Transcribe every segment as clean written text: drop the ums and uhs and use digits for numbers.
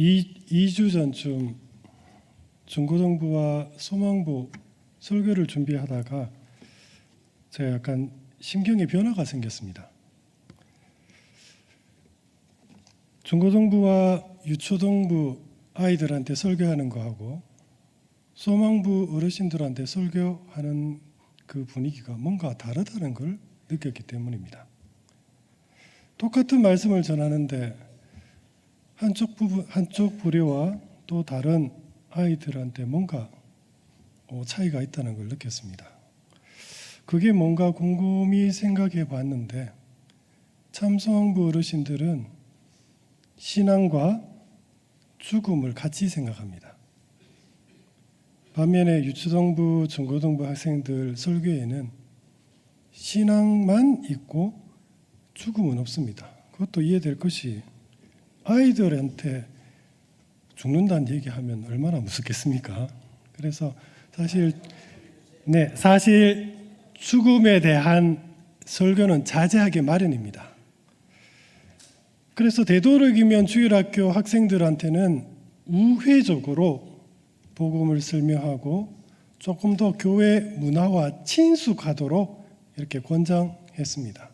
2주 전쯤 중고등부와 소망부 설교를 준비하다가 제가 약간 심경의 변화가 생겼습니다. 중고등부와 유초등부 아이들한테 설교하는 거하고 소망부 어르신들한테 설교하는 그 분위기가 뭔가 다르다는 걸 느꼈기 때문입니다. 똑같은 말씀을 전하는데 한쪽 부류와 또 다른 아이들한테 뭔가 차이가 있다는 걸 느꼈습니다. 그게 뭔가 곰곰이 생각해 봤는데 참소망부 어르신들은 신앙과 죽음을 같이 생각합니다. 반면에 유초등부, 중고등부 학생들 설교에는 신앙만 있고 죽음은 없습니다. 그것도 이해될 것이 아이들한테 죽는다는 얘기하면 얼마나 무섭겠습니까? 그래서 사실 죽음에 대한 설교는 자제하기 마련입니다. 그래서 되도록이면 주일학교 학생들한테는 우회적으로 복음을 설명하고 조금 더 교회 문화와 친숙하도록 이렇게 권장했습니다.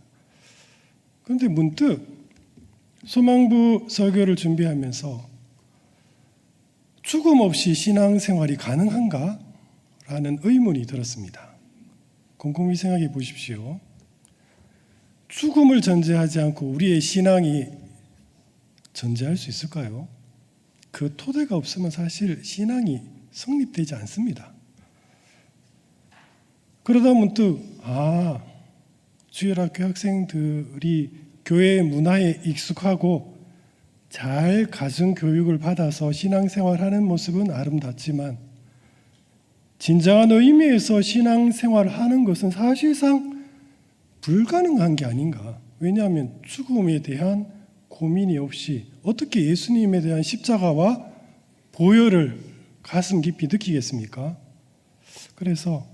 그런데 문득 소망부 설교를 준비하면서 죽음 없이 신앙생활이 가능한가? 라는 의문이 들었습니다. 곰곰이 생각해 보십시오. 죽음을 전제하지 않고 우리의 신앙이 전제할 수 있을까요? 그 토대가 없으면 사실 신앙이 성립되지 않습니다. 그러다 문득 주일학교 학생들이 교회 문화에 익숙하고 잘 가정교육을 받아서 신앙생활하는 모습은 아름답지만 진정한 의미에서 신앙생활하는 것은 사실상 불가능한 게 아닌가. 왜냐하면 죽음에 대한 고민이 없이 어떻게 예수님에 대한 십자가와 보혈을 가슴 깊이 느끼겠습니까? 그래서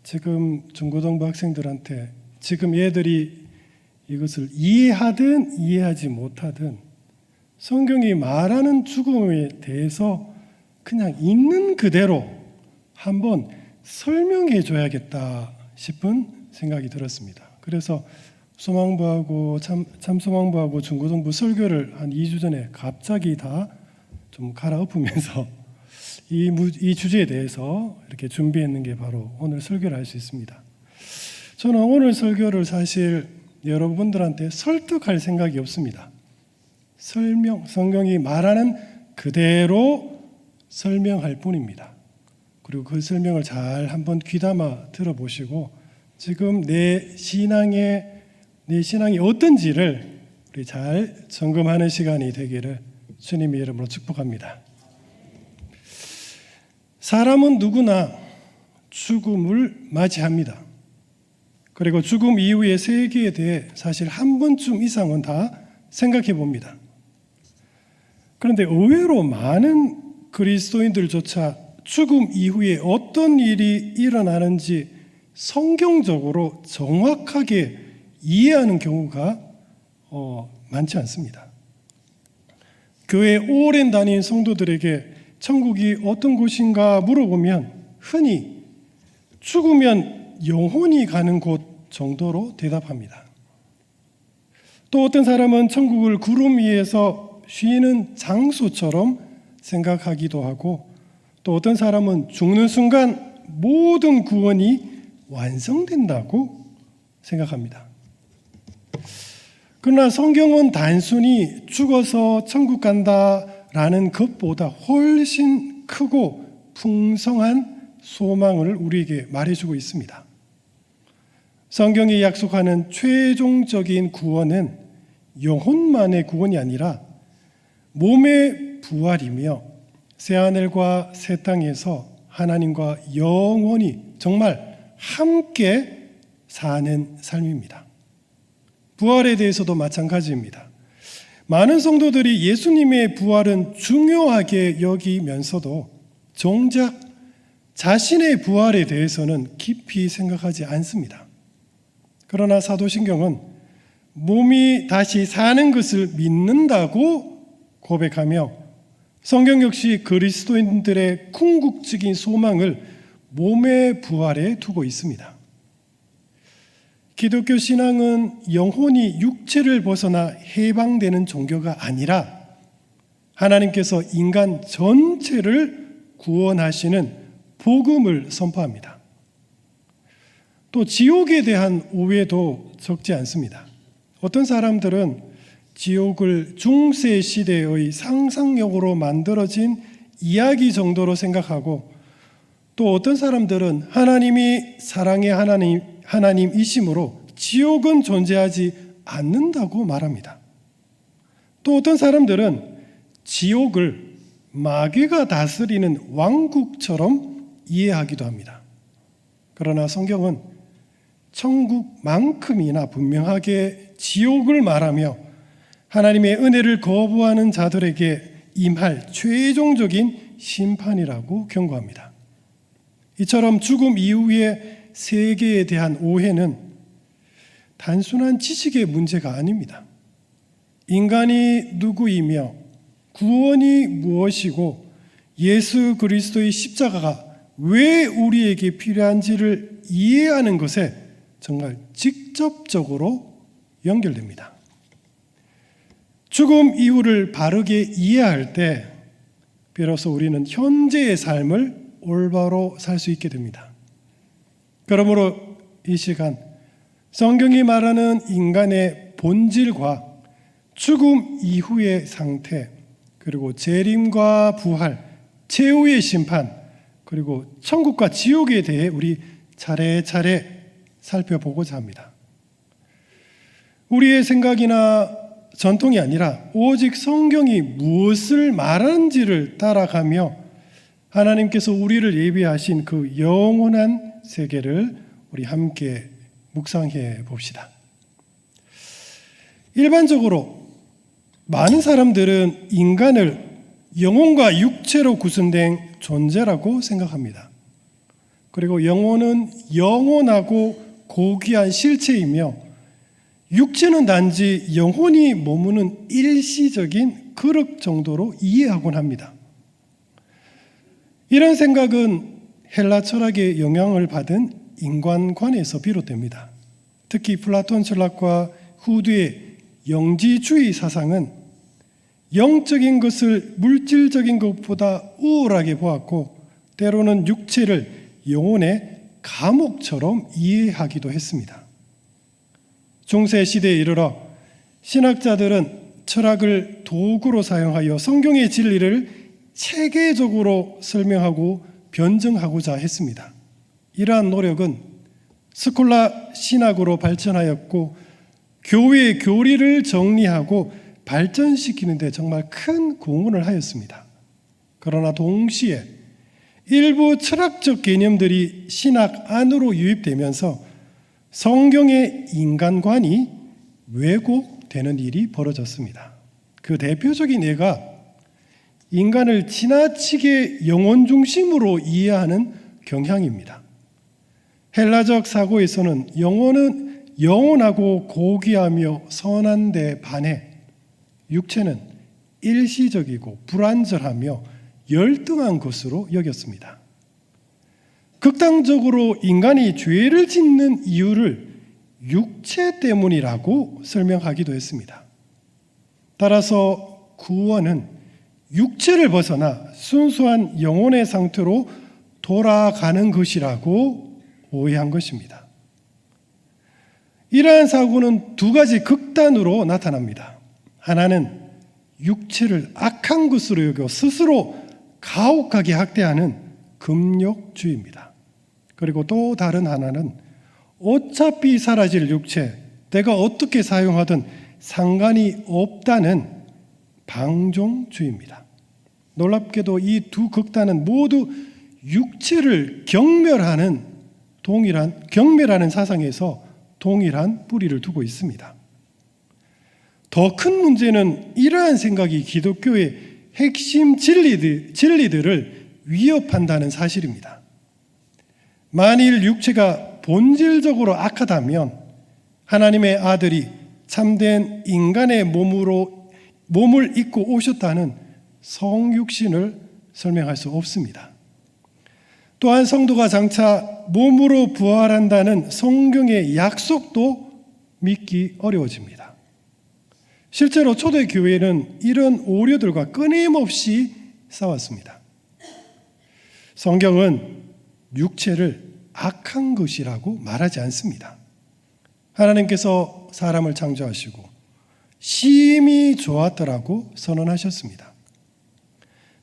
지금 중고등부 학생들한테 지금 얘들이 이것을 이해하든 이해하지 못하든 성경이 말하는 죽음에 대해서 그냥 있는 그대로 한번 설명해 줘야겠다 싶은 생각이 들었습니다. 그래서 소망부하고 참소망부하고 중고등부 설교를 한 2주 전에 갑자기 다 좀 갈아엎으면서 이 주제에 대해서 이렇게 준비했는 게 바로 오늘 설교를 할 수 있습니다. 저는 오늘 설교를 사실 여러분들한테 설득할 생각이 없습니다. 성경이 말하는 그대로 설명할 뿐입니다. 그리고 그 설명을 잘 한번 귀담아 들어보시고 지금 내 신앙이 어떤지를 우리 잘 점검하는 시간이 되기를 주님의 이름으로 축복합니다. 사람은 누구나 죽음을 맞이합니다. 그리고 죽음 이후의 세계에 대해 사실 한 번쯤 이상은 다 생각해 봅니다. 그런데 의외로 많은 그리스도인들조차 죽음 이후에 어떤 일이 일어나는지 성경적으로 정확하게 이해하는 경우가 많지 않습니다. 교회에 오랜 다닌 성도들에게 천국이 어떤 곳인가 물어보면 흔히 죽으면 영혼이 가는 곳 정도로 대답합니다. 또 어떤 사람은 천국을 구름 위에서 쉬는 장소처럼 생각하기도 하고 또 어떤 사람은 죽는 순간 모든 구원이 완성된다고 생각합니다. 그러나 성경은 단순히 죽어서 천국 간다라는 것보다 훨씬 크고 풍성한 소망을 우리에게 말해주고 있습니다. 성경이 약속하는 최종적인 구원은 영혼만의 구원이 아니라 몸의 부활이며 새하늘과 새 땅에서 하나님과 영원히 정말 함께 사는 삶입니다. 부활에 대해서도 마찬가지입니다. 많은 성도들이 예수님의 부활은 중요하게 여기면서도 정작 자신의 부활에 대해서는 깊이 생각하지 않습니다. 그러나 사도신경은 몸이 다시 사는 것을 믿는다고 고백하며 성경 역시 그리스도인들의 궁극적인 소망을 몸의 부활에 두고 있습니다. 기독교 신앙은 영혼이 육체를 벗어나 해방되는 종교가 아니라 하나님께서 인간 전체를 구원하시는 복음을 선포합니다. 또 지옥에 대한 오해도 적지 않습니다. 어떤 사람들은 지옥을 중세 시대의 상상력으로 만들어진 이야기 정도로 생각하고, 또 어떤 사람들은 하나님이 사랑의 하나님이시므로 지옥은 존재하지 않는다고 말합니다. 또 어떤 사람들은 지옥을 마귀가 다스리는 왕국처럼 이해하기도 합니다. 그러나 성경은 천국만큼이나 분명하게 지옥을 말하며 하나님의 은혜를 거부하는 자들에게 임할 최종적인 심판이라고 경고합니다. 이처럼 죽음 이후의 세계에 대한 오해는 단순한 지식의 문제가 아닙니다. 인간이 누구이며 구원이 무엇이고 예수 그리스도의 십자가가 왜 우리에게 필요한지를 이해하는 것에 정말 직접적으로 연결됩니다. 죽음 이후를 바르게 이해할 때 비로소 우리는 현재의 삶을 올바로 살 수 있게 됩니다. 그러므로 이 시간 성경이 말하는 인간의 본질과 죽음 이후의 상태, 그리고 재림과 부활, 최후의 심판, 그리고 천국과 지옥에 대해 우리 차례차례 살펴보고자 합니다. 우리의 생각이나 전통이 아니라 오직 성경이 무엇을 말하는지를 따라가며 하나님께서 우리를 예비하신 그 영원한 세계를 우리 함께 묵상해 봅시다. 일반적으로 많은 사람들은 인간을 영혼과 육체로 구성된 존재라고 생각합니다. 그리고 영혼은 영원하고 고귀한 실체이며 육체는 단지 영혼이 머무는 일시적인 그릇 정도로 이해하곤 합니다. 이런 생각은 헬라 철학의 영향을 받은 인간관에서 비롯됩니다. 특히 플라톤 철학과 후대의 영지주의 사상은 영적인 것을 물질적인 것보다 우월하게 보았고, 때로는 육체를 영혼의 감옥처럼 이해하기도 했습니다. 중세 시대에 이르러 신학자들은 철학을 도구로 사용하여 성경의 진리를 체계적으로 설명하고 변증하고자 했습니다. 이러한 노력은 스콜라 신학으로 발전하였고, 교회의 교리를 정리하고 발전시키는 데 정말 큰 공헌을 하였습니다. 그러나 동시에 일부 철학적 개념들이 신학 안으로 유입되면서 성경의 인간관이 왜곡되는 일이 벌어졌습니다. 그 대표적인 예가 인간을 지나치게 영혼 중심으로 이해하는 경향입니다. 헬라적 사고에서는 영혼은 영원하고 고귀하며 선한 데 반해 육체는 일시적이고 불완전하며 열등한 것으로 여겼습니다. 극단적으로 인간이 죄를 짓는 이유를 육체 때문이라고 설명하기도 했습니다. 따라서 구원은 육체를 벗어나 순수한 영혼의 상태로 돌아가는 것이라고 오해한 것입니다. 이러한 사고는 두 가지 극단으로 나타납니다. 하나는 육체를 악한 것으로 여겨 스스로 가혹하게 학대하는 금욕주의입니다. 그리고 또 다른 하나는 어차피 사라질 육체, 내가 어떻게 사용하든 상관이 없다는 방종주의입니다. 놀랍게도 이 두 극단은 모두 육체를 경멸하는 사상에서 동일한 뿌리를 두고 있습니다. 더 큰 문제는 이러한 생각이 기독교의 핵심 진리들을 위협한다는 사실입니다. 만일 육체가 본질적으로 악하다면 하나님의 아들이 참된 인간의 몸으로 몸을 입고 오셨다는 성육신을 설명할 수 없습니다. 또한 성도가 장차 몸으로 부활한다는 성경의 약속도 믿기 어려워집니다. 실제로 초대교회는 이런 오류들과 끊임없이 싸웠습니다. 성경은 육체를 악한 것이라고 말하지 않습니다. 하나님께서 사람을 창조하시고 심히 좋았더라고 선언하셨습니다.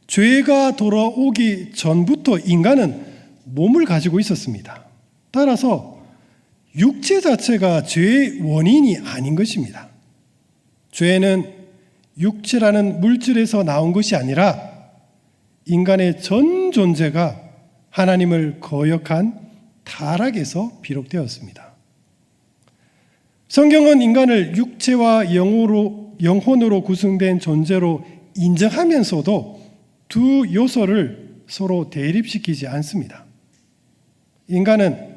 죄가 돌아오기 전부터 인간은 몸을 가지고 있었습니다. 따라서 육체 자체가 죄의 원인이 아닌 것입니다. 죄는 육체라는 물질에서 나온 것이 아니라 인간의 전 존재가 하나님을 거역한 타락에서 비롯되었습니다. 성경은 인간을 육체와 영혼으로 구성된 존재로 인정하면서도 두 요소를 서로 대립시키지 않습니다. 인간은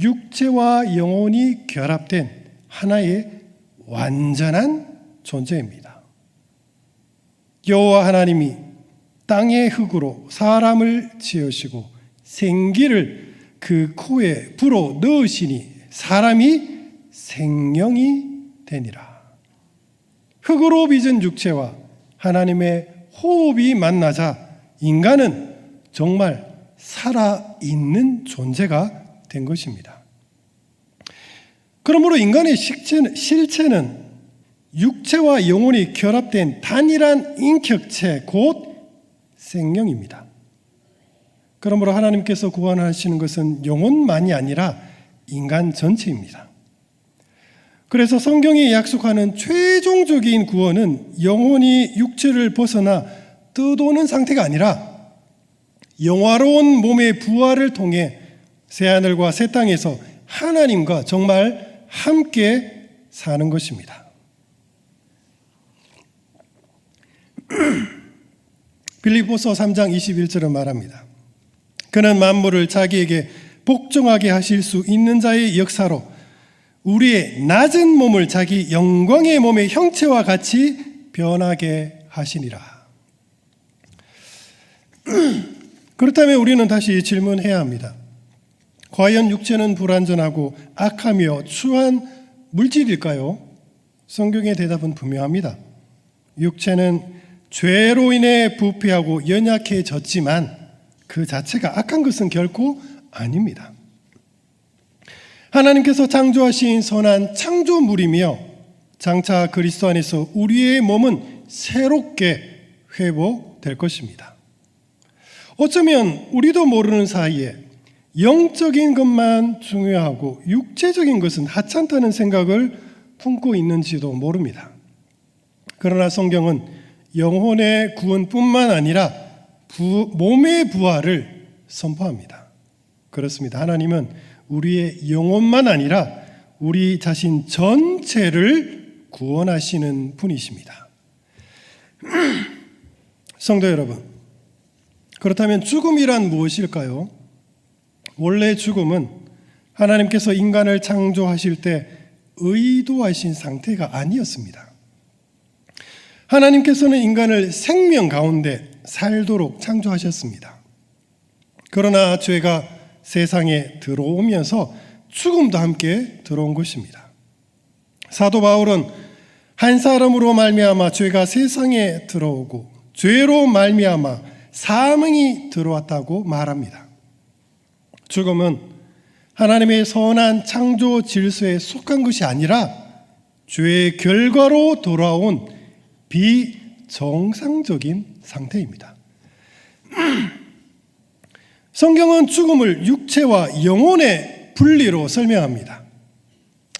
육체와 영혼이 결합된 하나의 완전한 존재입니다. 여호와 하나님이 땅의 흙으로 사람을 지으시고 생기를 그 코에 불어 넣으시니 사람이 생명이 되니라. 흙으로 빚은 육체와 하나님의 호흡이 만나자 인간은 정말 살아있는 존재가 된 것입니다. 그러므로 인간의 실체는 육체와 영혼이 결합된 단일한 인격체 곧 생명입니다. 그러므로 하나님께서 구원하시는 것은 영혼만이 아니라 인간 전체입니다. 그래서 성경이 약속하는 최종적인 구원은 영혼이 육체를 벗어나 떠도는 상태가 아니라 영화로운 몸의 부활을 통해 새하늘과 새 땅에서 하나님과 정말 함께 사는 것입니다. 빌립보서 3장 21절은 말합니다. 그는 만물을 자기에게 복종하게 하실 수 있는 자의 역사로 우리의 낮은 몸을 자기 영광의 몸의 형체와 같이 변하게 하시니라. 그렇다면 우리는 다시 질문해야 합니다. 과연 육체는 불완전하고 악하며 추한 물질일까요? 성경의 대답은 분명합니다. 육체는 죄로 인해 부패하고 연약해졌지만 그 자체가 악한 것은 결코 아닙니다. 하나님께서 창조하신 선한 창조물이며 장차 그리스도 안에서 우리의 몸은 새롭게 회복될 것입니다. 어쩌면 우리도 모르는 사이에 영적인 것만 중요하고 육체적인 것은 하찮다는 생각을 품고 있는지도 모릅니다. 그러나 성경은 영혼의 구원뿐만 아니라 몸의 부활을 선포합니다. 그렇습니다. 하나님은 우리의 영혼만 아니라 우리 자신 전체를 구원하시는 분이십니다. 성도 여러분, 그렇다면 죽음이란 무엇일까요? 원래 죽음은 하나님께서 인간을 창조하실 때 의도하신 상태가 아니었습니다. 하나님께서는 인간을 생명 가운데 살도록 창조하셨습니다. 그러나 죄가 세상에 들어오면서 죽음도 함께 들어온 것입니다. 사도 바울은 한 사람으로 말미암아 죄가 세상에 들어오고 죄로 말미암아 사망이 들어왔다고 말합니다. 죽음은 하나님의 선한 창조 질서에 속한 것이 아니라 죄의 결과로 돌아온 비정상적인 상태입니다. 성경은 죽음을 육체와 영혼의 분리로 설명합니다.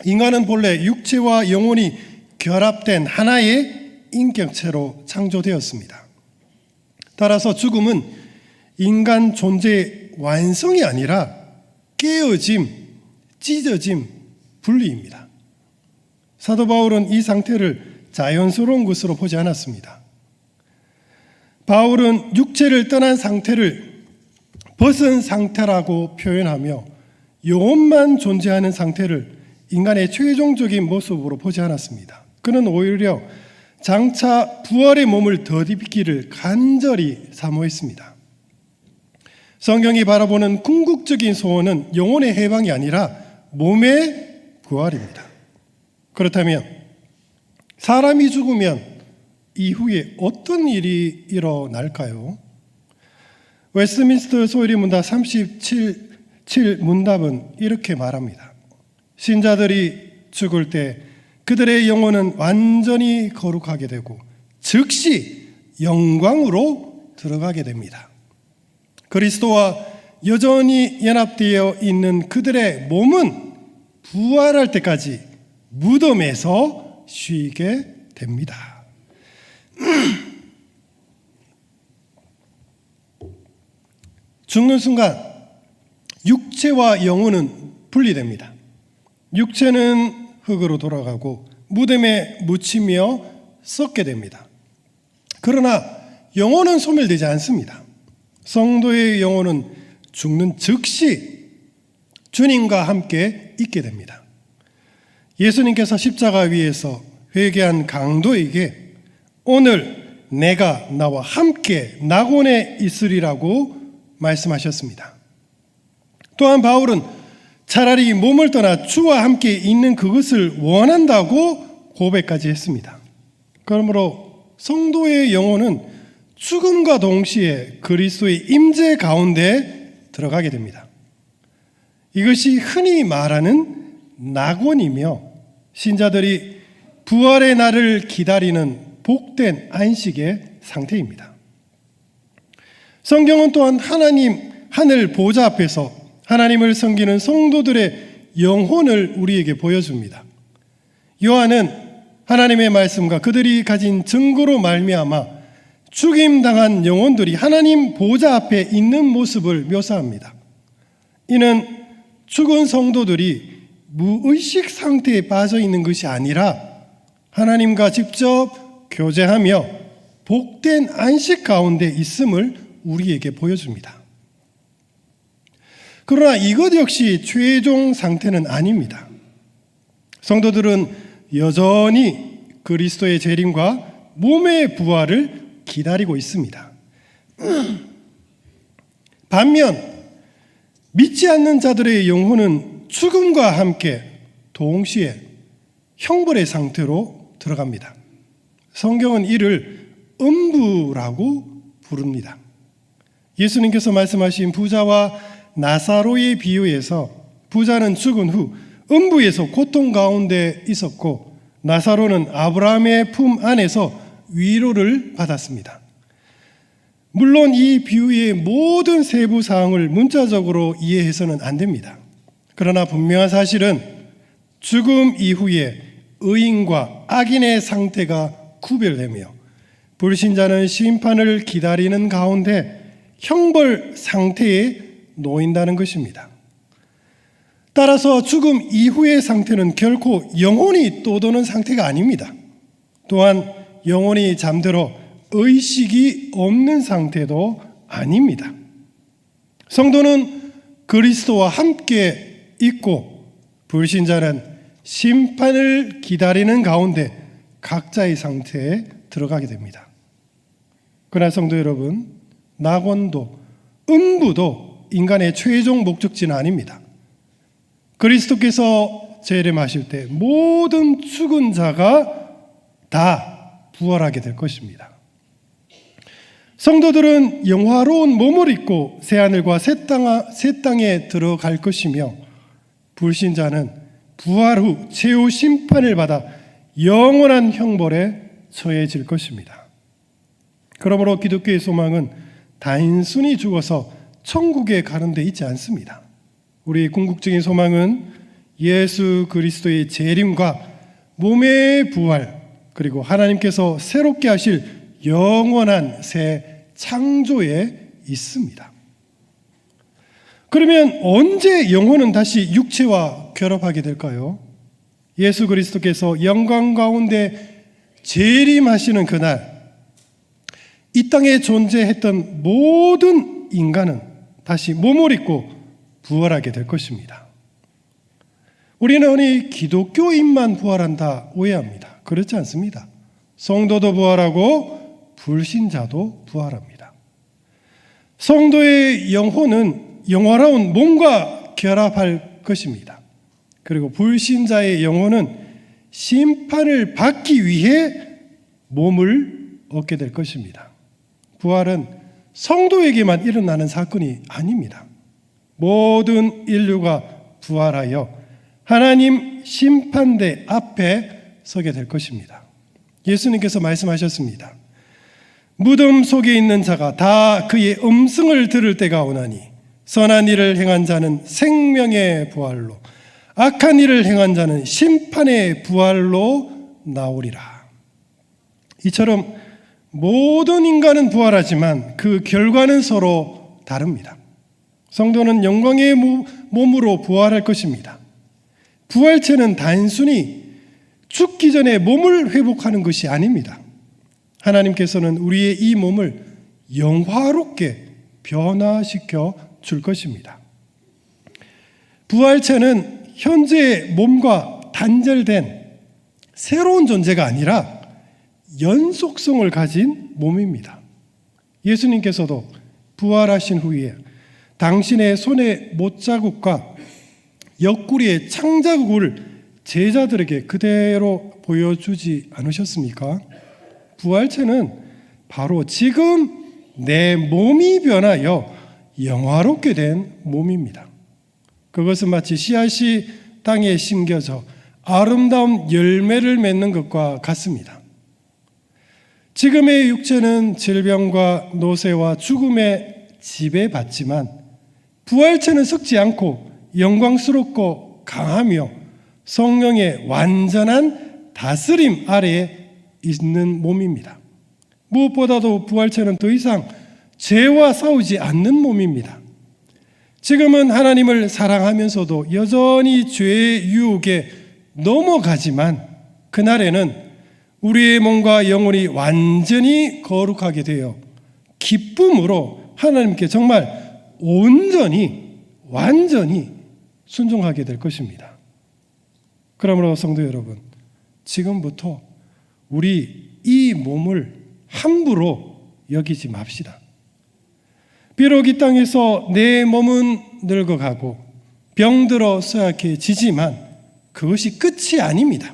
인간은 본래 육체와 영혼이 결합된 하나의 인격체로 창조되었습니다. 따라서 죽음은 인간 존재의 완성이 아니라 깨어짐, 찢어짐, 분리입니다. 사도 바울은 이 상태를 자연스러운 것으로 보지 않았습니다. 바울은 육체를 떠난 상태를 벗은 상태라고 표현하며 영혼만 존재하는 상태를 인간의 최종적인 모습으로 보지 않았습니다. 그는 오히려 장차 부활의 몸을 덧입기를 간절히 사모했습니다. 성경이 바라보는 궁극적인 소원은 영혼의 해방이 아니라 몸의 부활입니다. 그렇다면 사람이 죽으면 이후에 어떤 일이 일어날까요? 웨스트민스터 소율이 문답 37 문답은 이렇게 말합니다. 신자들이 죽을 때 그들의 영혼은 완전히 거룩하게 되고 즉시 영광으로 들어가게 됩니다. 그리스도와 여전히 연합되어 있는 그들의 몸은 부활할 때까지 무덤에서 쉬게 됩니다. 죽는 순간 육체와 영혼은 분리됩니다. 육체는 흙으로 돌아가고 무덤에 묻히며 썩게 됩니다. 그러나 영혼은 소멸되지 않습니다. 성도의 영혼은 죽는 즉시 주님과 함께 있게 됩니다. 예수님께서 십자가 위에서 회개한 강도에게 오늘 내가 나와 함께 낙원에 있으리라고 말씀하셨습니다. 또한 바울은 차라리 몸을 떠나 주와 함께 있는 그것을 원한다고 고백까지 했습니다. 그러므로 성도의 영혼은 죽음과 동시에 그리스도의 임재 가운데 들어가게 됩니다. 이것이 흔히 말하는 낙원이며 신자들이 부활의 날을 기다리는 복된 안식의 상태입니다. 성경은 또한 하나님 하늘 보좌 앞에서 하나님을 섬기는 성도들의 영혼을 우리에게 보여줍니다. 요한은 하나님의 말씀과 그들이 가진 증거로 말미암아 죽임당한 영혼들이 하나님 보좌 앞에 있는 모습을 묘사합니다. 이는 죽은 성도들이 무의식 상태에 빠져 있는 것이 아니라 하나님과 직접 교제하며 복된 안식 가운데 있음을 우리에게 보여줍니다. 그러나 이것 역시 최종 상태는 아닙니다. 성도들은 여전히 그리스도의 재림과 몸의 부활을 기다리고 있습니다. 반면 믿지 않는 자들의 영혼은 죽음과 함께 동시에 형벌의 상태로 들어갑니다. 성경은 이를 음부라고 부릅니다. 예수님께서 말씀하신 부자와 나사로의 비유에서 부자는 죽은 후 음부에서 고통 가운데 있었고 나사로는 아브라함의 품 안에서 위로를 받았습니다. 물론 이 비유의 모든 세부 사항을 문자적으로 이해해서는 안 됩니다. 그러나 분명한 사실은 죽음 이후에 의인과 악인의 상태가 구별되며 불신자는 심판을 기다리는 가운데 형벌 상태에 놓인다는 것입니다. 따라서 죽음 이후의 상태는 결코 영혼이 떠도는 상태가 아닙니다. 또한 영혼이 잠들어 의식이 없는 상태도 아닙니다. 성도는 그리스도와 함께 있고 불신자는 심판을 기다리는 가운데 각자의 상태에 들어가게 됩니다. 그러나 성도 여러분, 낙원도 음부도 인간의 최종 목적지는 아닙니다. 그리스도께서 재림하실 때 모든 죽은 자가 다 부활하게 될 것입니다. 성도들은 영화로운 몸을 입고 새하늘과 새 땅에 들어갈 것이며 불신자는 부활 후 최후 심판을 받아 영원한 형벌에 처해질 것입니다. 그러므로 기독교의 소망은 단순히 죽어서 천국에 가는 데 있지 않습니다. 우리의 궁극적인 소망은 예수 그리스도의 재림과 몸의 부활, 그리고 하나님께서 새롭게 하실 영원한 새 창조에 있습니다. 그러면 언제 영혼은 다시 육체와 결합하게 될까요? 예수 그리스도께서 영광 가운데 재림하시는 그날, 이 땅에 존재했던 모든 인간은 다시 몸을 입고 부활하게 될 것입니다. 우리는 흔히 기독교인만 부활한다 오해합니다. 그렇지 않습니다. 성도도 부활하고 불신자도 부활합니다. 성도의 영혼은 영원한 몸과 결합할 것입니다. 그리고 불신자의 영혼은 심판을 받기 위해 몸을 얻게 될 것입니다. 부활은 성도에게만 일어나는 사건이 아닙니다. 모든 인류가 부활하여 하나님 심판대 앞에 서게 될 것입니다. 예수님께서 말씀하셨습니다. 무덤 속에 있는 자가 다 그의 음성을 들을 때가 오나니 선한 일을 행한 자는 생명의 부활로 악한 일을 행한 자는 심판의 부활로 나오리라. 이처럼 모든 인간은 부활하지만 그 결과는 서로 다릅니다. 성도는 영광의 몸으로 부활할 것입니다. 부활체는 단순히 죽기 전에 몸을 회복하는 것이 아닙니다. 하나님께서는 우리의 이 몸을 영화롭게 변화시켜 줄 것입니다. 부활체는 현재의 몸과 단절된 새로운 존재가 아니라 연속성을 가진 몸입니다. 예수님께서도 부활하신 후에 당신의 손의 못자국과 옆구리의 창자국을 제자들에게 그대로 보여주지 않으셨습니까? 부활체는 바로 지금 내 몸이 변하여 영화롭게 된 몸입니다. 그것은 마치 씨앗이 땅에 심겨져 아름다운 열매를 맺는 것과 같습니다. 지금의 육체는 질병과 노쇠와 죽음에 지배받지만 부활체는 썩지 않고 영광스럽고 강하며 성령의 완전한 다스림 아래에 있는 몸입니다. 무엇보다도 부활체는 더 이상 죄와 싸우지 않는 몸입니다. 지금은 하나님을 사랑하면서도 여전히 죄의 유혹에 넘어가지만 그날에는 우리의 몸과 영혼이 완전히 거룩하게 되어 기쁨으로 하나님께 정말 온전히 완전히 순종하게 될 것입니다. 그러므로 성도 여러분, 지금부터 우리 이 몸을 함부로 여기지 맙시다. 비록 이 땅에서 내 몸은 늙어가고 병들어 쇠약해지지만 그것이 끝이 아닙니다.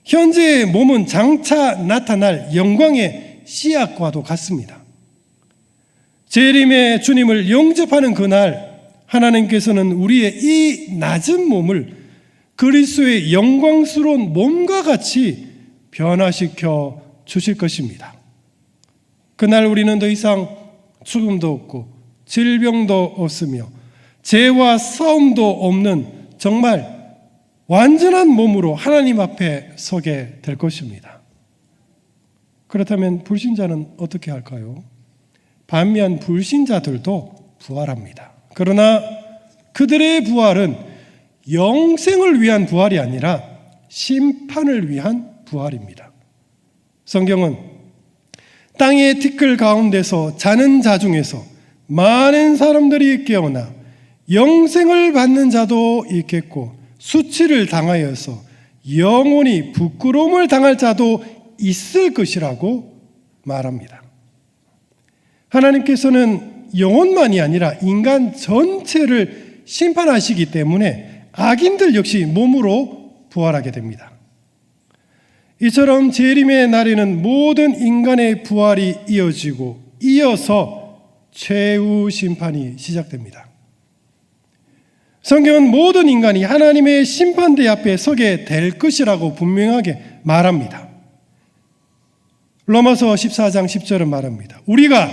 현재의 몸은 장차 나타날 영광의 씨앗과도 같습니다. 재림의 주님을 영접하는 그날 하나님께서는 우리의 이 낮은 몸을 그리스도의 영광스러운 몸과 같이 변화시켜 주실 것입니다. 그날 우리는 더 이상 죽음도 없고 질병도 없으며 죄와 싸움도 없는 정말 완전한 몸으로 하나님 앞에 서게 될 것입니다. 그렇다면 불신자는 어떻게 할까요? 반면 불신자들도 부활합니다. 그러나 그들의 부활은 영생을 위한 부활이 아니라 심판을 위한 부활입니다. 성경은 땅의 티끌 가운데서 자는 자 중에서 많은 사람들이 깨어나 영생을 받는 자도 있겠고 수치를 당하여서 영원히 부끄러움을 당할 자도 있을 것이라고 말합니다. 하나님께서는 영혼만이 아니라 인간 전체를 심판하시기 때문에 악인들 역시 몸으로 부활하게 됩니다. 이처럼 재림의 날에는 모든 인간의 부활이 이어지고 이어서 최후 심판이 시작됩니다. 성경은 모든 인간이 하나님의 심판대 앞에 서게 될 것이라고 분명하게 말합니다. 로마서 14장 10절은 말합니다. 우리가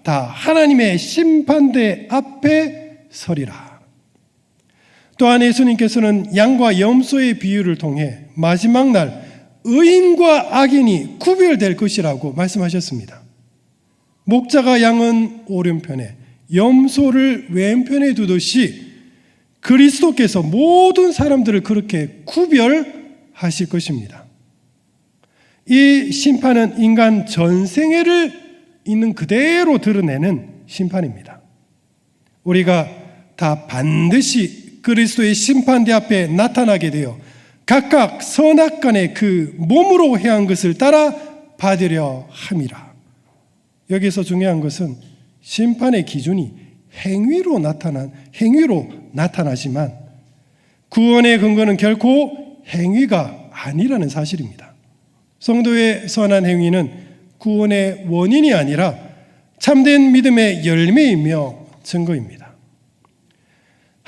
다 하나님의 심판대 앞에 서리라. 또한 예수님께서는 양과 염소의 비유를 통해 마지막 날 의인과 악인이 구별될 것이라고 말씀하셨습니다. 목자가 양은 오른편에 염소를 왼편에 두듯이 그리스도께서 모든 사람들을 그렇게 구별하실 것입니다. 이 심판은 인간 전생애를 있는 그대로 드러내는 심판입니다. 우리가 다 반드시 그리스도의 심판대 앞에 나타나게 되어 각각 선악간의 그 몸으로 행한 것을 따라 받으려 함이라. 여기서 중요한 것은 심판의 기준이 행위로 나타나지만 구원의 근거는 결코 행위가 아니라는 사실입니다. 성도의 선한 행위는 구원의 원인이 아니라 참된 믿음의 열매이며 증거입니다.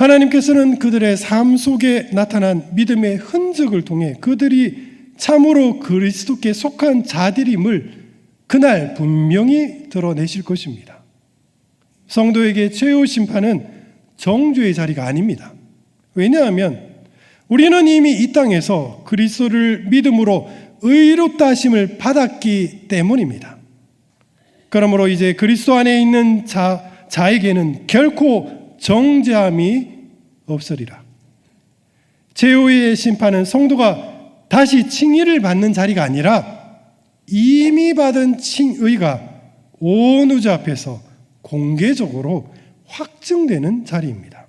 하나님께서는 그들의 삶 속에 나타난 믿음의 흔적을 통해 그들이 참으로 그리스도께 속한 자들임을 그날 분명히 드러내실 것입니다. 성도에게 최후 심판은 정죄의 자리가 아닙니다. 왜냐하면 우리는 이미 이 땅에서 그리스도를 믿음으로 의롭다 하심을 받았기 때문입니다. 그러므로 이제 그리스도 안에 있는 자에게는 결코 정죄함이 없으리라. 최후의 심판은 성도가 다시 칭의를 받는 자리가 아니라 이미 받은 칭의가 온 우주 앞에서 공개적으로 확증되는 자리입니다.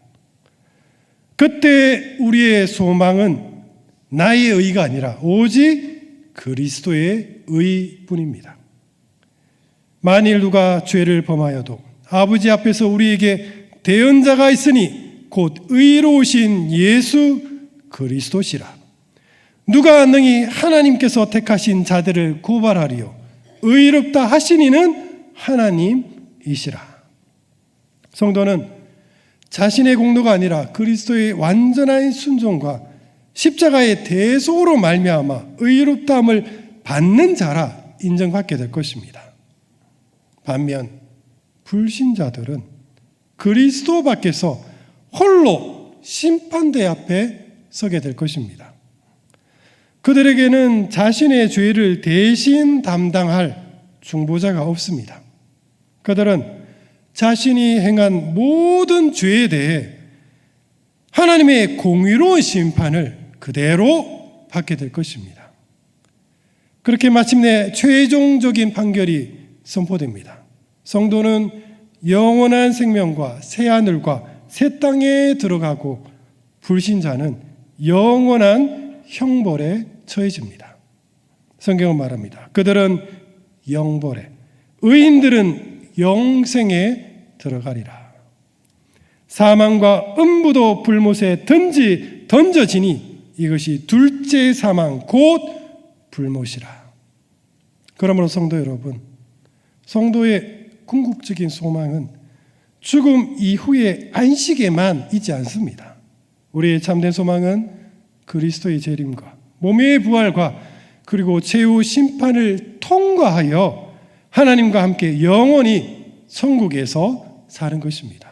그때 우리의 소망은 나의 의가 아니라 오직 그리스도의 의뿐입니다. 만일 누가 죄를 범하여도 아버지 앞에서 우리에게 대언자가 있으니 곧 의로우신 예수 그리스도시라. 누가 능히 하나님께서 택하신 자들을 고발하리요 의롭다 하시니는 하나님이시라. 성도는 자신의 공로가 아니라 그리스도의 완전한 순종과 십자가의 대속으로 말미암아 의롭다함을 받는 자라 인정받게 될 것입니다. 반면 불신자들은 그리스도 밖에서 홀로 심판대 앞에 서게 될 것입니다. 그들에게는 자신의 죄를 대신 담당할 중보자가 없습니다. 그들은 자신이 행한 모든 죄에 대해 하나님의 공의로운 심판을 그대로 받게 될 것입니다. 그렇게 마침내 최종적인 판결이 선포됩니다. 성도는 영원한 생명과 새하늘과 새 땅에 들어가고 불신자는 영원한 형벌에 처해집니다. 성경은 말합니다. 그들은 영벌에, 의인들은 영생에 들어가리라. 사망과 음부도 불못에 던져지니 이것이 둘째 사망 곧 불못이라. 그러므로 성도 여러분, 성도의 궁극적인 소망은 죽음 이후의 안식에만 있지 않습니다. 우리의 참된 소망은 그리스도의 재림과 몸의 부활과 그리고 최후 심판을 통과하여 하나님과 함께 영원히 천국에서 사는 것입니다.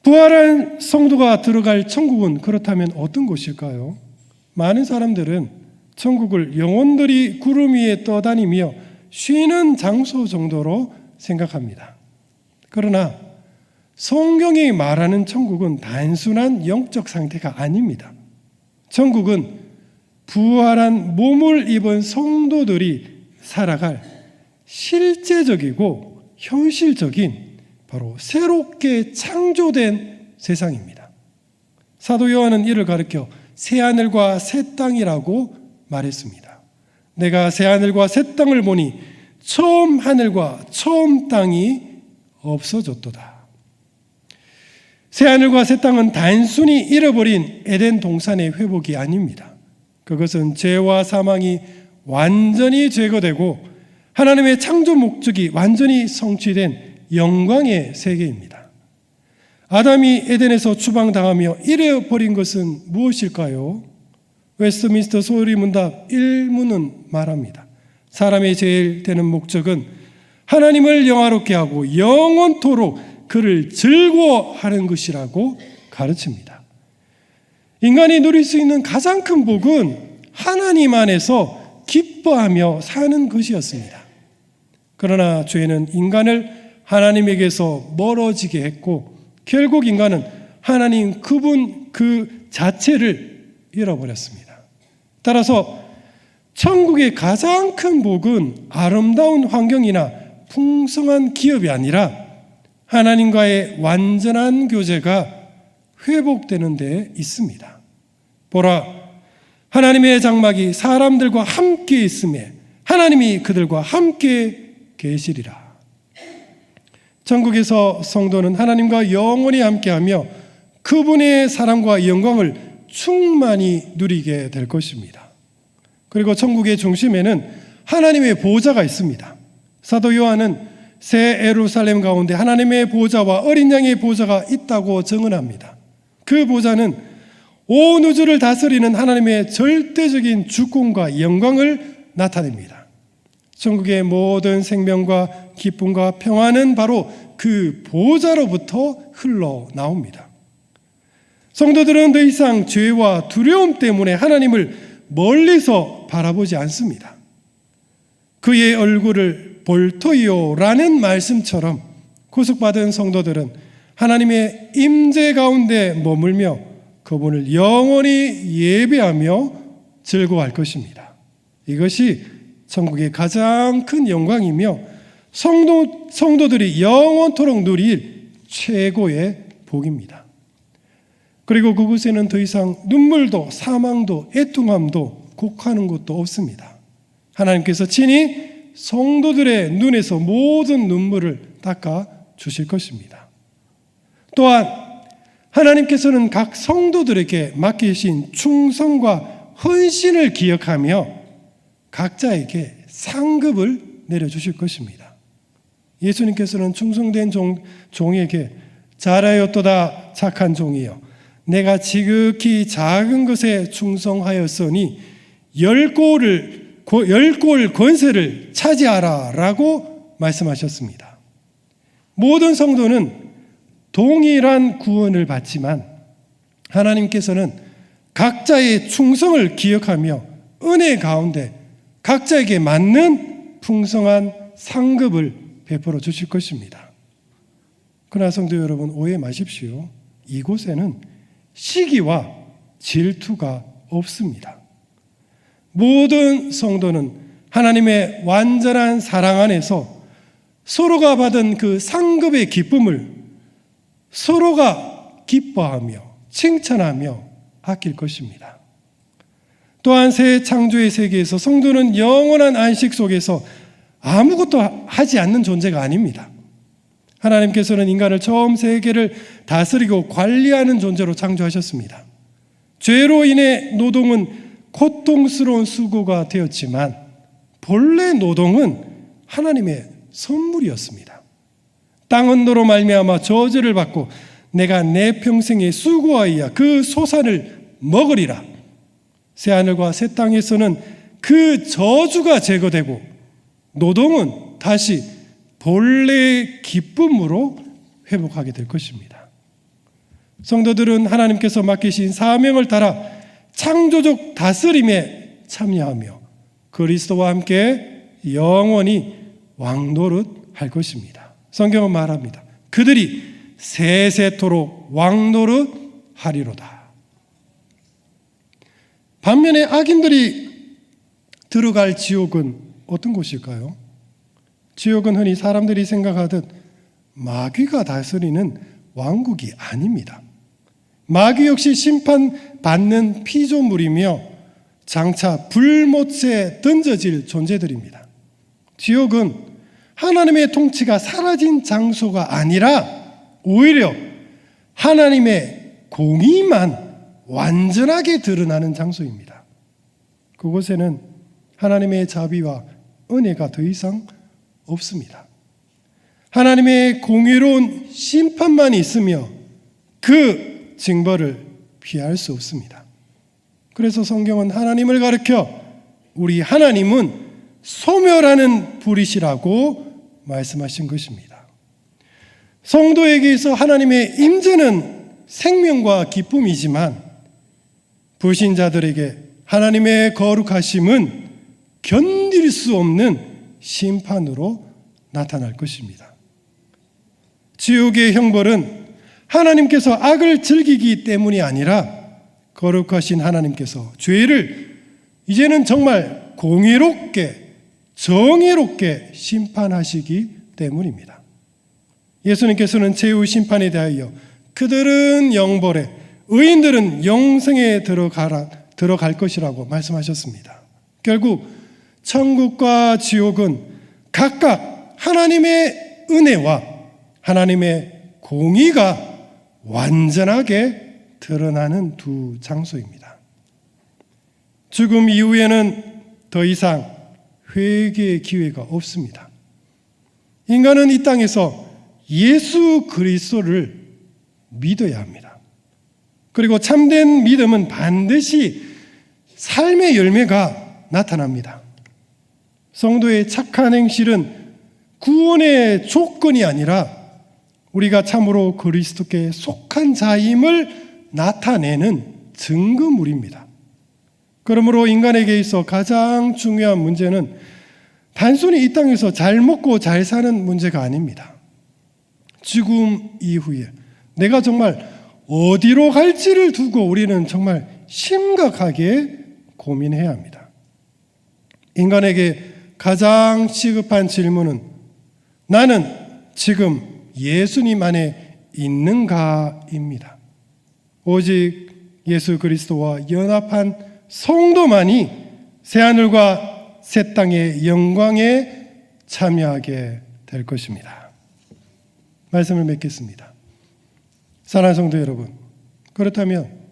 부활한 성도가 들어갈 천국은 그렇다면 어떤 곳일까요? 많은 사람들은 천국을 영혼들이 구름 위에 떠다니며 쉬는 장소 정도로 생각합니다. 그러나 성경이 말하는 천국은 단순한 영적 상태가 아닙니다. 천국은 부활한 몸을 입은 성도들이 살아갈 실제적이고 현실적인 바로 새롭게 창조된 세상입니다. 사도 요한은 이를 가리켜 새하늘과 새 땅이라고 말했습니다. 내가 새하늘과 새 땅을 보니 처음 하늘과 처음 땅이 없어졌도다. 새하늘과 새 땅은 단순히 잃어버린 에덴 동산의 회복이 아닙니다. 그것은 죄와 사망이 완전히 제거되고 하나님의 창조 목적이 완전히 성취된 영광의 세계입니다. 아담이 에덴에서 추방당하며 잃어버린 것은 무엇일까요? 웨스트민스터 소요리 문답 1문은 말합니다. 사람의 제일 되는 목적은 하나님을 영화롭게 하고 영원토록 그를 즐거워하는 것이라고 가르칩니다. 인간이 누릴 수 있는 가장 큰 복은 하나님 안에서 기뻐하며 사는 것이었습니다. 그러나 죄는 인간을 하나님에게서 멀어지게 했고 결국 인간은 하나님 그분 그 자체를 잃어버렸습니다. 따라서 천국의 가장 큰 복은 아름다운 환경이나 풍성한 기업이 아니라 하나님과의 완전한 교제가 회복되는 데 있습니다. 보라, 하나님의 장막이 사람들과 함께 있음에 하나님이 그들과 함께 계시리라. 천국에서 성도는 하나님과 영원히 함께하며 그분의 사랑과 영광을 충만히 누리게 될 것입니다. 그리고 천국의 중심에는 하나님의 보좌가 있습니다. 사도 요한은 새 예루살렘 가운데 하나님의 보좌와 어린 양의 보좌가 있다고 증언합니다. 그 보좌는 온 우주를 다스리는 하나님의 절대적인 주권과 영광을 나타냅니다. 천국의 모든 생명과 기쁨과 평화는 바로 그 보좌로부터 흘러나옵니다. 성도들은 더 이상 죄와 두려움 때문에 하나님을 멀리서 바라보지 않습니다. 그의 얼굴을 볼터이요라는 말씀처럼 구속받은 성도들은 하나님의 임재 가운데 머물며 그분을 영원히 예배하며 즐거워할 것입니다. 이것이 천국의 가장 큰 영광이며 성도들이 영원토록 누릴 최고의 복입니다. 그리고 그곳에는 더 이상 눈물도 사망도 애통함도 곡하는 것도 없습니다. 하나님께서 친히 성도들의 눈에서 모든 눈물을 닦아 주실 것입니다. 또한 하나님께서는 각 성도들에게 맡기신 충성과 헌신을 기억하며 각자에게 상급을 내려주실 것입니다. 예수님께서는 충성된 종에게 잘하였도다 착한 종이여 내가 지극히 작은 것에 충성하였으니 열 골 권세를 차지하라 라고 말씀하셨습니다. 모든 성도는 동일한 구원을 받지만 하나님께서는 각자의 충성을 기억하며 은혜 가운데 각자에게 맞는 풍성한 상급을 베풀어 주실 것입니다. 그러나 성도 여러분, 오해 마십시오. 이곳에는 시기와 질투가 없습니다. 모든 성도는 하나님의 완전한 사랑 안에서 서로가 받은 그 상급의 기쁨을 서로가 기뻐하며 칭찬하며 아낄 것입니다. 또한 새 창조의 세계에서 성도는 영원한 안식 속에서 아무것도 하지 않는 존재가 아닙니다. 하나님께서는 인간을 처음 세계를 다스리고 관리하는 존재로 창조하셨습니다. 죄로 인해 노동은 고통스러운 수고가 되었지만 본래 노동은 하나님의 선물이었습니다. 땅은 너로 말미암아 저주를 받고 내가 내 평생에 수고하여 그 소산을 먹으리라. 새하늘과 새 땅에서는 그 저주가 제거되고 노동은 다시 본래의 기쁨으로 회복하게 될 것입니다. 성도들은 하나님께서 맡기신 사명을 따라 창조적 다스림에 참여하며 그리스도와 함께 영원히 왕노릇할 것입니다. 성경은 말합니다. 그들이 세세토록 왕노릇하리로다. 반면에 악인들이 들어갈 지옥은 어떤 곳일까요? 지옥은 흔히 사람들이 생각하듯 마귀가 다스리는 왕국이 아닙니다. 마귀 역시 심판받는 피조물이며 장차 불못에 던져질 존재들입니다. 지옥은 하나님의 통치가 사라진 장소가 아니라 오히려 하나님의 공의만 완전하게 드러나는 장소입니다. 그곳에는 하나님의 자비와 은혜가 더 이상 없습니다. 하나님의 공의로운 심판만 있으며 그 징벌을 피할 수 없습니다. 그래서 성경은 하나님을 가리켜 우리 하나님은 소멸하는 불이시라고 말씀하신 것입니다. 성도에게서 하나님의 임재는 생명과 기쁨이지만 불신자들에게 하나님의 거룩하심은 견딜 수 없는 심판으로 나타날 것입니다. 지옥의 형벌은 하나님께서 악을 즐기기 때문이 아니라 거룩하신 하나님께서 죄를 이제는 정말 공의롭게 정의롭게 심판하시기 때문입니다. 예수님께서는 최후 심판에 대하여 그들은 영벌에 의인들은 영생에 들어갈 것이라고 말씀하셨습니다. 결국 천국과 지옥은 각각 하나님의 은혜와 하나님의 공의가 완전하게 드러나는 두 장소입니다. 죽음 이후에는 더 이상 회개의 기회가 없습니다. 인간은 이 땅에서 예수 그리스도를 믿어야 합니다. 그리고 참된 믿음은 반드시 삶의 열매가 나타납니다. 성도의 착한 행실은 구원의 조건이 아니라 우리가 참으로 그리스도께 속한 자임을 나타내는 증거물입니다. 그러므로 인간에게 있어 가장 중요한 문제는 단순히 이 땅에서 잘 먹고 잘 사는 문제가 아닙니다. 죽음 이후에 내가 정말 어디로 갈지를 두고 우리는 정말 심각하게 고민해야 합니다. 인간에게 가장 시급한 질문은 나는 지금 예수님 안에 있는가입니다. 오직 예수 그리스도와 연합한 성도만이 새하늘과 새 땅의 영광에 참여하게 될 것입니다. 말씀을 맺겠습니다. 사랑하는 성도 여러분, 그렇다면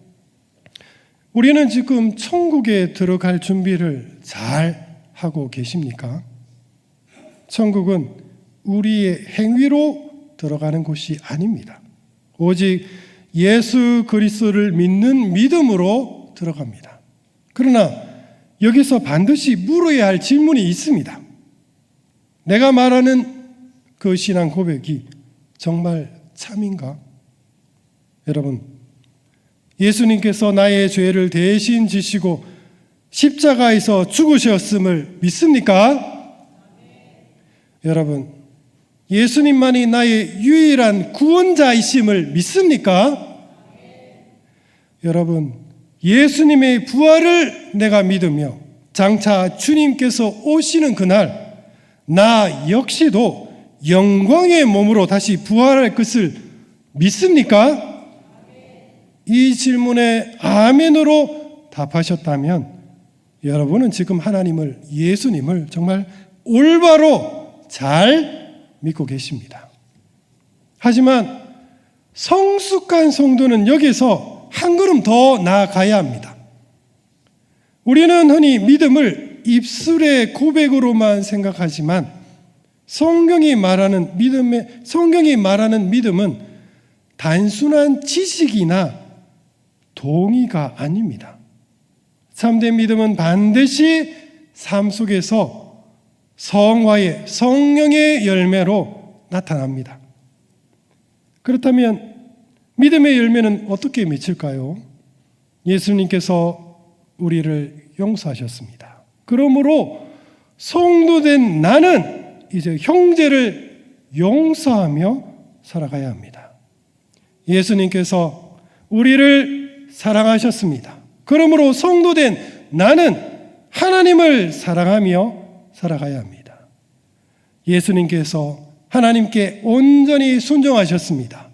우리는 지금 천국에 들어갈 준비를 잘 하고 계십니까? 천국은 우리의 행위로 들어가는 곳이 아닙니다. 오직 예수 그리스도를 믿는 믿음으로 들어갑니다. 그러나 여기서 반드시 물어야 할 질문이 있습니다. 내가 말하는 그 신앙 고백이 정말 참인가? 여러분, 예수님께서 나의 죄를 대신 지시고 십자가에서 죽으셨음을 믿습니까? 여러분, 예수님만이 나의 유일한 구원자이심을 믿습니까? 여러분, 예수님의 부활을 내가 믿으며 장차 주님께서 오시는 그날 나 역시도 영광의 몸으로 다시 부활할 것을 믿습니까? 이 질문에 아멘으로 답하셨다면 여러분은 지금 하나님을, 예수님을 정말 올바로 잘 믿고 계십니다. 하지만 성숙한 성도는 여기서 한 걸음 더 나아가야 합니다. 우리는 흔히 믿음을 입술의 고백으로만 생각하지만 성경이 말하는 믿음은 단순한 지식이나 동의가 아닙니다. 참된 믿음은 반드시 삶 속에서 성화의 성령의 열매로 나타납니다. 그렇다면 믿음의 열매는 어떻게 맺힐까요? 예수님께서 우리를 용서하셨습니다. 그러므로 성도된 나는 이제 형제를 용서하며 살아가야 합니다. 예수님께서 우리를 사랑하셨습니다. 그러므로 성도된 나는 하나님을 사랑하며 살아가야 합니다. 예수님께서 하나님께 온전히 순종하셨습니다.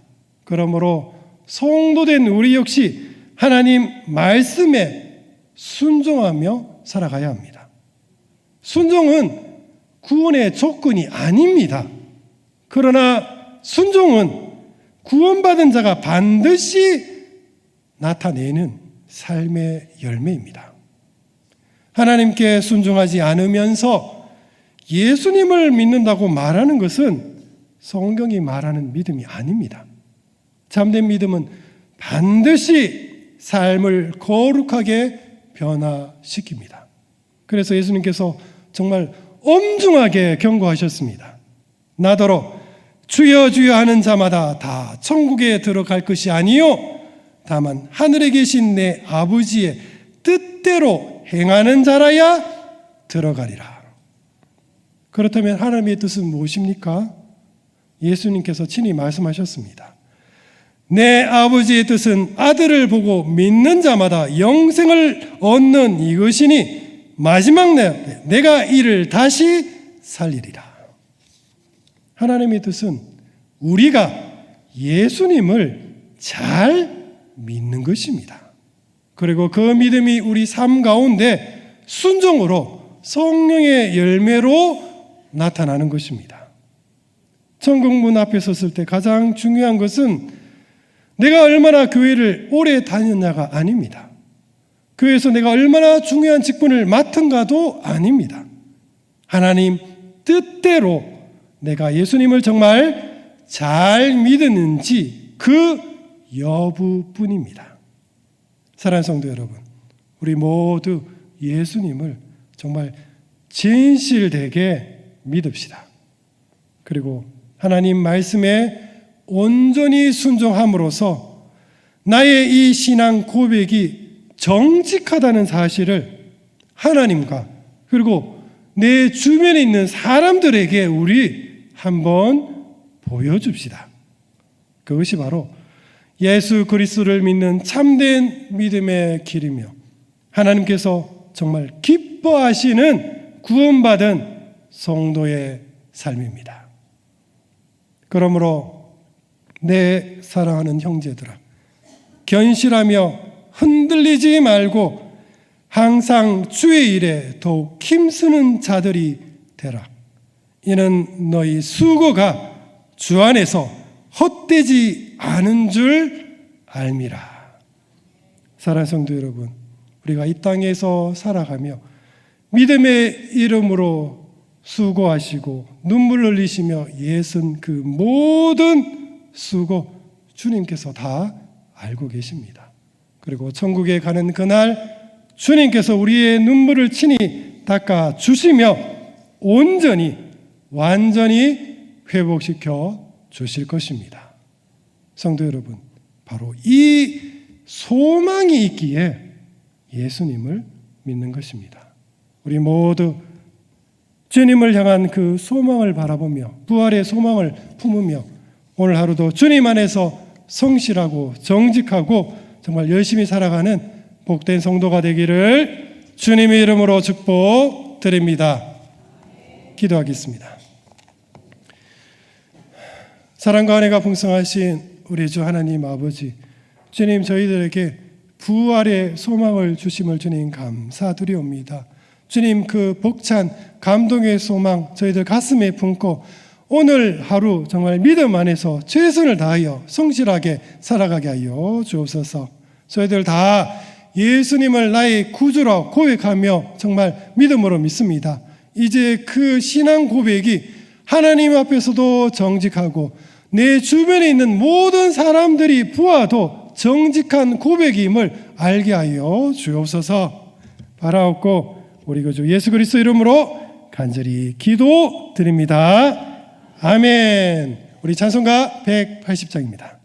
그러므로 성도된 우리 역시 하나님 말씀에 순종하며 살아가야 합니다. 순종은 구원의 조건이 아닙니다. 그러나 순종은 구원받은 자가 반드시 나타내는 삶의 열매입니다. 하나님께 순종하지 않으면서 예수님을 믿는다고 말하는 것은 성경이 말하는 믿음이 아닙니다. 참된 믿음은 반드시 삶을 거룩하게 변화시킵니다. 그래서 예수님께서 정말 엄중하게 경고하셨습니다. 나더러 주여 주여 하는 자마다 다 천국에 들어갈 것이 아니요 다만 하늘에 계신 내 아버지의 뜻대로 행하는 자라야 들어가리라. 그렇다면 하나님의 뜻은 무엇입니까? 예수님께서 친히 말씀하셨습니다. 내 아버지의 뜻은 아들을 보고 믿는 자마다 영생을 얻는 이것이니 마지막 날 내가 이를 다시 살리리라. 하나님의 뜻은 우리가 예수님을 잘 믿는 것입니다. 그리고 그 믿음이 우리 삶 가운데 순종으로 성령의 열매로 나타나는 것입니다. 천국 문 앞에 섰을 때 가장 중요한 것은 내가 얼마나 교회를 오래 다녔냐가 아닙니다. 교회에서 내가 얼마나 중요한 직분을 맡은가도 아닙니다. 하나님 뜻대로 내가 예수님을 정말 잘 믿었는지 그 여부뿐입니다. 사랑하는 성도 여러분, 우리 모두 예수님을 정말 진실되게 믿읍시다. 그리고 하나님 말씀에 온전히 순종함으로써 나의 이 신앙 고백이 정직하다는 사실을 하나님과 그리고 내 주변에 있는 사람들에게 우리 한번 보여줍시다. 그것이 바로 예수 그리스도를 믿는 참된 믿음의 길이며 하나님께서 정말 기뻐하시는 구원받은 성도의 삶입니다. 그러므로 내 사랑하는 형제들아, 견실하며 흔들리지 말고 항상 주의 일에 더욱 힘쓰는 자들이 되라. 이는 너희 수고가 주 안에서 헛되지 않은 줄 알미라. 사랑하는 성도 여러분, 우리가 이 땅에서 살아가며 믿음의 이름으로 수고하시고 눈물 흘리시며 애쓴 그 모든 수고 주님께서 다 알고 계십니다. 그리고 천국에 가는 그날 주님께서 우리의 눈물을 친히 닦아 주시며 온전히 완전히 회복시켜 주실 것입니다. 성도 여러분, 바로 이 소망이 있기에 예수님을 믿는 것입니다. 우리 모두 주님을 향한 그 소망을 바라보며 부활의 소망을 품으며 오늘 하루도 주님 안에서 성실하고 정직하고 정말 열심히 살아가는 복된 성도가 되기를 주님의 이름으로 축복드립니다. 기도하겠습니다. 사랑과 은혜가 풍성하신 우리 주 하나님 아버지, 주님 저희들에게 부활의 소망을 주심을 주님 감사드리옵니다. 주님 그 벅찬 감동의 소망 저희들 가슴에 품고 오늘 하루 정말 믿음 안에서 최선을 다하여 성실하게 살아가게 하여 주옵소서. 저희들 다 예수님을 나의 구주로 고백하며 정말 믿음으로 믿습니다. 이제 그 신앙 고백이 하나님 앞에서도 정직하고 내 주변에 있는 모든 사람들이 보아도 정직한 고백임을 알게 하여 주옵소서. 바라옵고 우리 구주 예수 그리스도 이름으로 간절히 기도드립니다. 아멘. 우리 찬송가 180장입니다.